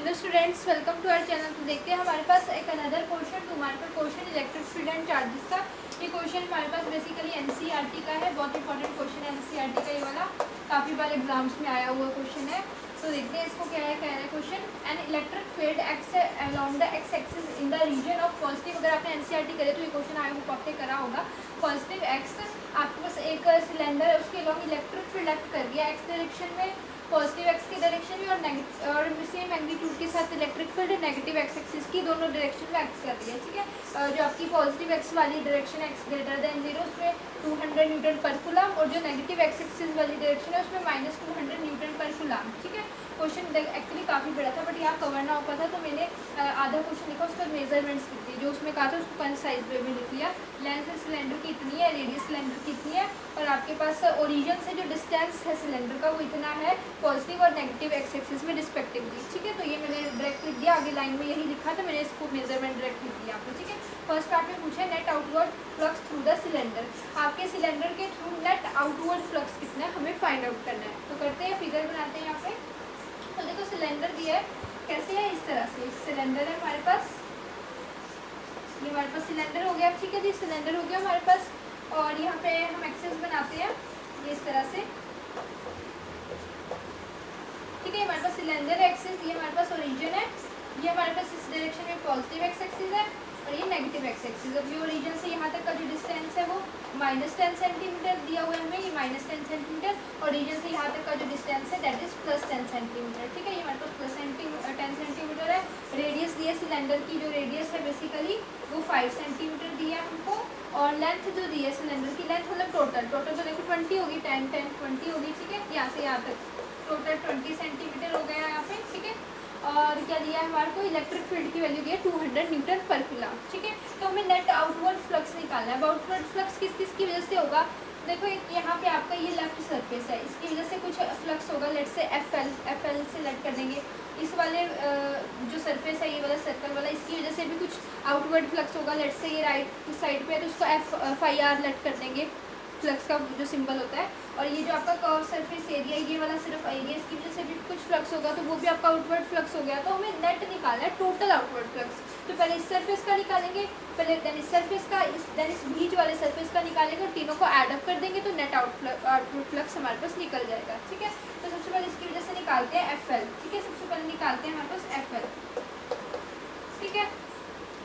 Hello students, welcome to our channel. तो देखते हैं हमारे पास एक another question question electric field and charges का। ये क्वेश्चन हमारे पास बेसिकली एनसीईआरटी का है। बहुत इंपॉर्टेंट क्वेश्चन है एनसीईआरटी का ये वाला, काफ़ी बार एग्जाम्स में आया हुआ क्वेश्चन है। तो देखते हैं इसको क्या है। कह रहा है question, an electric field X along the X axis in the region of positive. अगर आपने एनसीईआरटी करे तो ये क्वेश्चन आया वो पक्के करा होगा। पॉजिटिव एक्स, आपके पास एक सिलेंडर है, उसके अलोंग इलेक्ट्रिक फील्ड एक्ट कर दिया एक्स डायरेक्शन में, पॉजिटिव एक्स की डायरेक्शन में, और सेम मैग्नीट्यूड के साथ electric field negative x axis की दोनों डायरेक्शन में एक्ट कर रही है। ठीक है, जो आपकी पॉजिटिव एक्स वाली डायरेक्शन एक्स ग्रेटर देन 0 उसमें 200 न्यूटन पर कूलम, और जो नेगेटिव एक्स एक्सिस वाली डायरेक्शन है उसमें -200 न्यूटन पर कूलम। ठीक है, क्वेश्चन एक्चुअली काफ़ी बड़ा था बट यहाँ कवर ना हो पाता, तो मैंने आधा क्वेश्चन लिखा, उसका मेजरमेंट्स लिख दिए, जो उसमें कहा था उसको कंसाइज वे में लिख लिया। लेंथ सिलेंडर की इतनी है, रेडियस सिलेंडर की इतनी है, और आपके पास ओरिजिन से जो डिस्टेंस है सिलेंडर का वो इतना है पॉजिटिव और नेगेटिव एक्स एक्सिस में रिस्पेक्टिवली। ठीक है, तो ये मैंने डायरेक्ट लिख दिया, आगे लाइन में यही लिखा था, मैंने इसको मेजरमेंट डायरेक्ट लिख दिया आपको। ठीक है, फर्स्ट पार्ट में पूछा net outward flux through the cylinder. आपके सिलेंडर के थ्रू नेट आउटवर्ड फ्लक्स कितना है हमें फाइंड आउट करना है। तो करते हैं, फिगर बनाते हैं यहाँ पे। तो देखो सिलेंडर दिया है, कैसे है, इस तरह से सिलेंडर है हमारे पास, ये हमारे पास सिलेंडर हो गया। ठीक है जी, सिलेंडर हो गया हमारे पास, और यहाँ पे हम एक्सेस बनाते हैं ये इस तरह से। ठीक है, हमारे पास सिलेंडर एक्सिस, ये हमारे पास ओरिजिन है, ये हमारे पास इस डायरेक्शन में पॉजिटिव एक्स एक्सिस है, और ये नेगेटिव एक्स एक्सिस। अब ये ओरिजिन से यहाँ तक का जो डिस्टेंस है वो -10 सेंटीमीटर दिया हुआ है हमें, ये -10 सेंटीमीटर, ओरिजिन से यहाँ तक का जो डिस्टेंस है दैट इज +10 सेंटीमीटर। ठीक है, ये हमारे पास +10 सेंटीमीटर है। रेडियस दी है सिलेंडर की, जो रेडियस है बेसिकली वो 5 सेंटीमीटर दी है हमको, और लेंथ जो दी है सिलेंडर की, लेंथ मतलब टोटल तो देखो 20 होगी, 10 10 20 होगी। ठीक है, यहाँ से यहाँ तक टोटल 20 सेंटीमीटर हो गया यहाँ पे। ठीक है, और क्या दिया है हमारे को, इलेक्ट्रिक फील्ड की वैल्यू दी है 200 न्यूटन पर कूलम। ठीक है, तो हमें नेट आउटवर्ड फ्लक्स निकालना है। अब आउटवर्ड फ्लक्स किस किस की वजह से होगा, देखो एक यहाँ पे आपका ये लेफ्ट सरफेस है, इसकी वजह से कुछ फ्लक्स होगा, लेट से एफ एल से लेट कर देंगे। इस वाले जो सरफेस है ये वाला सर्कल वाला, इसकी वजह से भी कुछ आउटवर्ड फ्लक्स होगा, लेट से ये राइट साइड पे है तो उसको FIR लेट कर देंगे, फ्लक्स का जो सिंबल होता है। और ये जो आपका कर्व सरफेस एरिया, ये वाला सिर्फ एरिया, इसकी वजह से भी कुछ फ्लक्स होगा, तो वो भी आपका आउटवर्ड फ्लक्स हो गया। तो हमें नेट निकालना है टोटल आउटवर्ड फ्लक्स। तो पहले इस सरफेस का निकालेंगे, पहले देन इस सरफेस का, देन इस बीच वाले सरफेस का निकालेंगे, और तीनों को ऐड अप कर देंगे तो नेट आउटवर्ड फ्लक्स हमारे पास निकल जाएगा। ठीक है, तो सबसे पहले इसकी वजह से निकालते हैं FL। ठीक है, सबसे पहले निकालते हैं हमारे पास FL। ठीक है,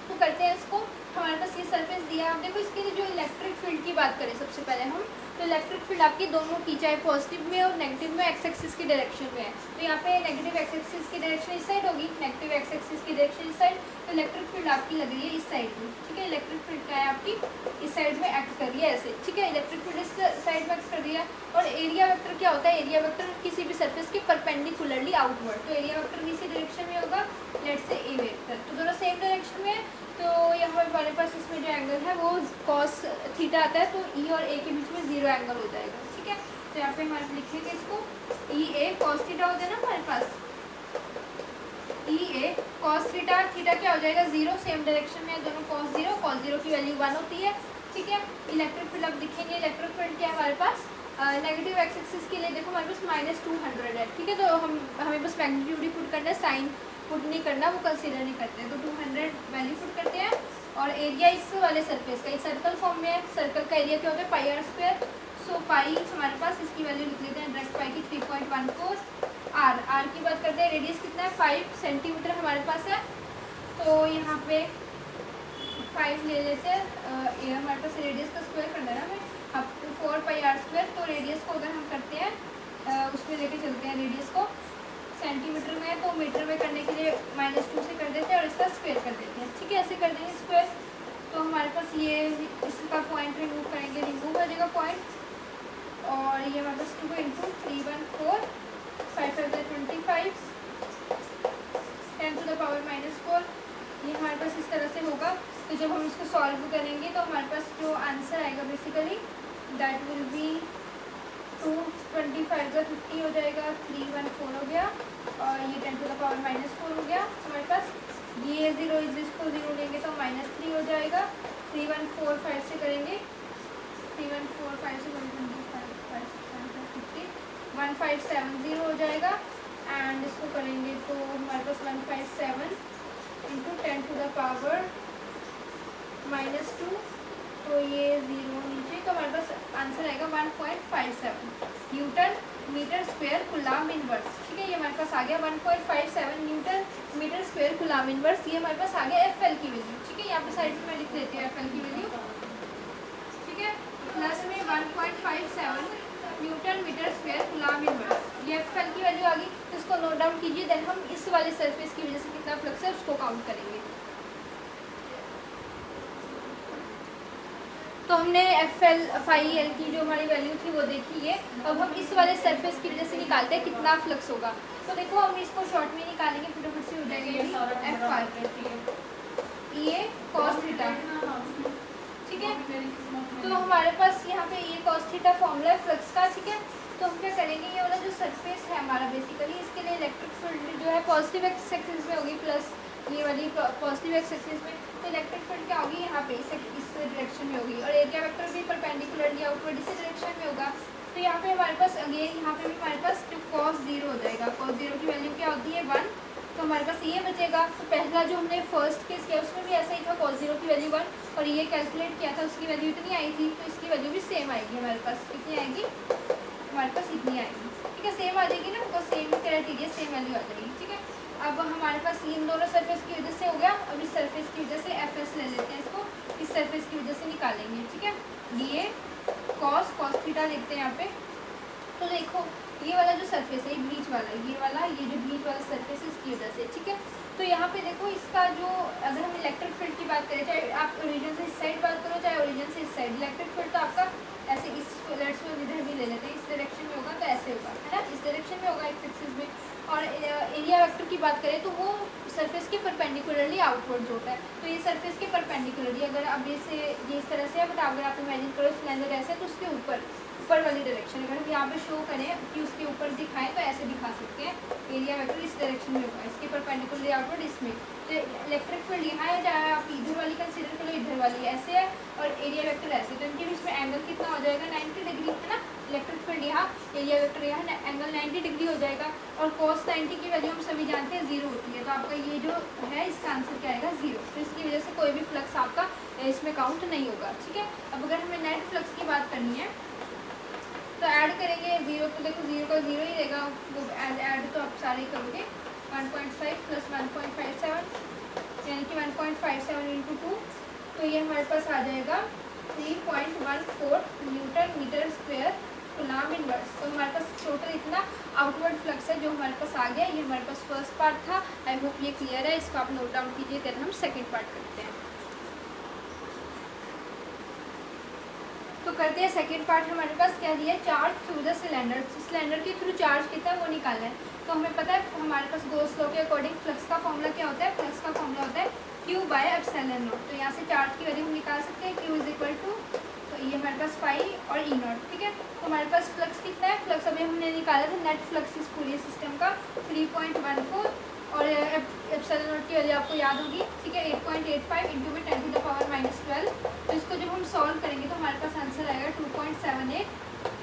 तो करते हैं इसको। हमारे पास ये सरफेस दिया, आप देखो इसके लिए जो इलेक्ट्रिक फील्ड की बात करें सबसे पहले हम, तो इलेक्ट्रिक फील्ड आपकी दोनों की, चाहे पॉजिटिव में और नेगेटिव में, एक्स एक्सिस की डायरेक्शन में है। तो यहाँ पे नेगेटिव एक्स एक्सिस की डायरेक्शन इस साइड होगी, नेगेटिव एक्स एक्सिस की डायरेक्शन इस साइड, तो इलेक्ट्रिक फील्ड आपकी लग रही है इस साइड में। ठीक है, इलेक्ट्रिक फील्ड क्या है आपकी, इस साइड में एक्ट कर रही है ऐसे। ठीक है, इलेक्ट्रिक फील्ड इस साइड में एक्ट कर रही है। और एरिया वेक्टर क्या होता है, एरिया वेक्टर किसी भी सरफेस के परपेंडिकुलरली आउटवर्ड, तो एरिया वेक्टर किसी डायरेक्शन में होगा, लेट से A वेक्टर, तो दोनों सेम डायरेक्शन में है। तो यहाँ हमारे पास इसमें जो एंगल है वो cos थीटा आता है, तो E और A के बीच में 0 एंगल हो जाएगा। ठीक है, तो यहाँ पे हमारे लिखेंगे इसको EA cos थीटा हो जाए ना हमारे पास, EA cos थीटा, थीटा क्या हो जाएगा 0, सेम डायरेक्शन में है दोनों, cos 0 की वैल्यू 1 होती है। ठीक है, इलेक्ट्रिक फील्ड अब दिखेंगे, इलेक्ट्रिक फील्ड क्या है हमारे पास, नेगेटिव एक्स एक्सिस के लिए देखो हमारे पास -200 है। ठीक है, तो हमें बस मैग्नीट्यूड ही पुट करना है, साइन पुट नहीं करना, वो कंसीडर नहीं करते हैं। तो 200 वैल्यू पुट करते हैं, और एरिया इस वाले सरफेस का, एक सर्कल फॉर्म में है, सर्कल का एरिया क्या होता है πr²। सो पाई हमारे पास, इसकी वैल्यू लिख लेते हैं डायरेक्ट, पाई की 3.14। आर की बात करते हैं, रेडियस कितना है 5 सेंटीमीटर हमारे पास है, तो यहाँ पे 5 ले लेते हैं। ये हमारे पास रेडियस का स्क्वायर करना है ना हमें, अब 4πr², तो रेडियस को अगर हम करते हैं उसमें लेके चलते हैं रेडियस को, सेंटीमीटर में है तो मीटर में करने के लिए -2 से कर देते हैं, और इसका स्क्वायर कर देते हैं। ठीक है, ऐसे कर देंगे स्क्वायर, तो हमारे पास ये इसका पॉइंट रिमूव करेंगे, रिमूव हो जाएगा पॉइंट, और ये हमारे पास 2 × 314 5 5 25 10⁻⁴, ये हमारे पास इस तरह से होगा। तो जब हम इसको सॉल्व करेंगे तो हमारे पास जो आंसर आएगा बेसिकली दैट विल बी 225 का 50 हो जाएगा, 314 हो गया, और ये 10⁻⁴ हो गया हमारे पास। ये 0 इसको 0 लेंगे तो -3 हो जाएगा, 3145 से करेंगे, 3145 से 1570 हो जाएगा, एंड इसको करेंगे तो हमारे पास 15 द पावर -2, तो ये 0 नीचे, तो हमारे पास आंसर आएगा 1.57 newton metre square coulomb inverse. ठीक है, ये हमारे पास आ गया 1.57 newton metre square coulomb inverse. ये हमारे पास आ गया एफ एल की वैल्यू। ठीक है, यहाँ पे साइड में मैं लिख देती हूँ एफ एल की वैल्यू। ठीक है, प्लस में 1.57 newton metre square coulomb inverse, ये एफ एल की वैल्यू आ गई। तो इसको नोट डाउन कीजिए, देन हम इस वाले सरफेस की वजह से कितना फ्लक्स है उसको काउंट करेंगे। तो हमने एफ एल फाई एल की जो हमारी वैल्यू थी वो देखी है। अब हम इस वाले सरफेस की वजह से निकालते हैं कितना फ्लक्स होगा। तो देखो हम इसको शॉर्ट में निकालेंगे, फटाफट से हो जाएगा एफ आर ये कॉस थीटा। ठीक है, तो हमारे पास यहाँ पे ये कॉस थीटा फॉर्मूला है फ्लक्स का। ठीक है, तो हम क्या करेंगे, ये वाला जो सरफेस है हमारा बेसिकली, इसके लिए इलेक्ट्रिक फील्ड जो है पॉजिटिव एक्स एक्सिस में होगी, प्लस ये वाली पॉजिटिव एक्स एक्सिस में। तो इलेक्ट्रिक फील्ड क्या होगी, यहाँ पे इस डायरेक्शन में होगी, और एरिया वेक्टर भी परपेंडिकुलरली आउटवर्ड इसी डायरेक्शन में होगा। तो यहाँ पे हमारे पास अगेन यहाँ पे भी हमारे पास जो cos 0 हो जाएगा, cos 0 की वैल्यू क्या होती है 1, तो हमारे पास ये बचेगा। तो पहला जो हमने फर्स्ट केस किया उसमें भी ऐसा ही था, cos 0 की वैल्यू 1, और ये कैलकुलेट किया था उसकी वैल्यू इतनी आई थी, तो इसकी वैल्यू भी सेम आएगी हमारे पास। कितनी आएगी, हमारे पास इतनी आएगी। ठीक है, सेम आ जाएगी ना, because same criteria same value आ जाएगी। ठीक है, अब हमारे पास इन दोनों सरफेस की वजह से हो गया। अब इस सरफेस की वजह से एफ एस ले लेते हैं, इसको इस सरफेस की वजह से निकालेंगे। ठीक है, ये कॉस थीटा लिखते हैं यहाँ पे। तो देखो ये वाला जो सरफेस है, बीच वाला, ये जो बीच वाला सरफेस है इसकी वजह से। ठीक है, तो यहाँ पे देखो इसका जो, अगर हम इलेक्ट्रिक फील्ड की बात करें, चाहे आप ओरिजिन से इस साइड बात करो चाहे ओरिजिन से इस साइड, इलेक्ट्रिक फील्ड तो आपका ऐसे इस लेट्स में इधर भी ले लेते हैं, इस डायरेक्शन में होगा तो ऐसे होगा, है ना, इस डायरेक्शन में होगा एक्स एक्सिस में। और एरिया वेक्टर की बात करें तो वो सरफेस के परपेंडिकुलरली आउटवर्ड होता है। तो ये सरफेस के परपेंडिकुलरली, अगर अब ये इस तरह से है, बट अगर आप इमेजिन करो सिलेंडर ऐसे, तो उसके ऊपर वाली डायरेक्शन अगर हम यहाँ पे शो करें कि उसके ऊपर दिखाएं तो ऐसे दिखा सकते हैं, एरिया वेक्टर इस डायरेक्शन में होगा, इसके परपेंडिकुलरली आउटवर्ड इसमें। तो इलेक्ट्रिक फील्ड यहाँ है, चाहे आप इधर वाली कंसीडर करो, इधर वाली ऐसे है, और एरिया वेक्टर ऐसे, तो इनके बीच में एंगल कितना हो जाएगा 90 डिग्री, है ना। इलेक्ट्रिक फील्ड यहाँ, एरिया वेक्टर यहाँ, एंगल 90 डिग्री हो जाएगा। और cos 90 की वैल्यू हम सभी जानते हैं 0 होती है, तो आपका ये जो है इसका आंसर क्या आएगा 0। तो इसकी वजह से कोई भी फ्लक्स आपका इसमें काउंट नहीं होगा। ठीक है, अब अगर हमें नेट फ्लक्स की बात करनी है तो ऐड करेंगे 0, तो देखो 0 का 0 ही रहेगा, वो ऐड तो आप सारे करोगे। 1.5 प्लस 1.57 यानी कि 1.57 इंटू 2, तो ये हमारे पास आ जाएगा 3.14 newton metre square coulomb inverse. तो हमारे पास टोटल इतना आउटवर्ड फ्लक्स है जो हमारे पास आ गया। ये हमारे पास फर्स्ट पार्ट था, आई होप ये क्लियर है, इसको आप नोट डाउन कीजिए, देन हम सेकेंड पार्ट करते हैं। तो करते हैं सेकेंड पार्ट। हमारे पास क्या दिया है, charge through the cylinder, cylinder के थ्रू चार्ज कितना है वो निकालना है। तो हमें पता है हमारे पास गोस लॉ के अकॉर्डिंग फ्लक्स का फॉर्मूला क्या होता है, फ्लक्स का फॉर्मूला होता है Q बाय एप्सिलॉन नॉट। तो यहाँ से चार्ज की वैल्यू हम निकाल सकते हैं, Q इज इक्वल टू, तो ये हमारे पास पाई और ई नॉट। ठीक है, तो हमारे पास फ्लक्स कितना है, फ्लक्स अभी हमने निकाला था नेट फ्लक्स इस पूरे सिस्टम का 3.14, और एप्सिलॉन नॉट की वैल्यू आपको याद होगी। ठीक है, 8.85 इंटू में 10 टू द पावर -12। तो इसको जब हम सॉल्व करेंगे तो हमारे पास आंसर आएगा 2.78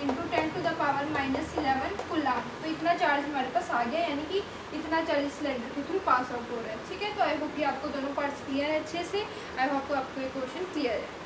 into 10 to the power -11 coulomb. तो इतना चार्ज हमारे पास आ गया, यानी कि इतना चार्ज सिलेंडर के थ्रू पास आउट हो रहा है। ठीक है, तो आई होप ये आपको दोनों पार्ट्स क्लियर है अच्छे से। आई होप आपको ये क्वेश्चन क्लियर है।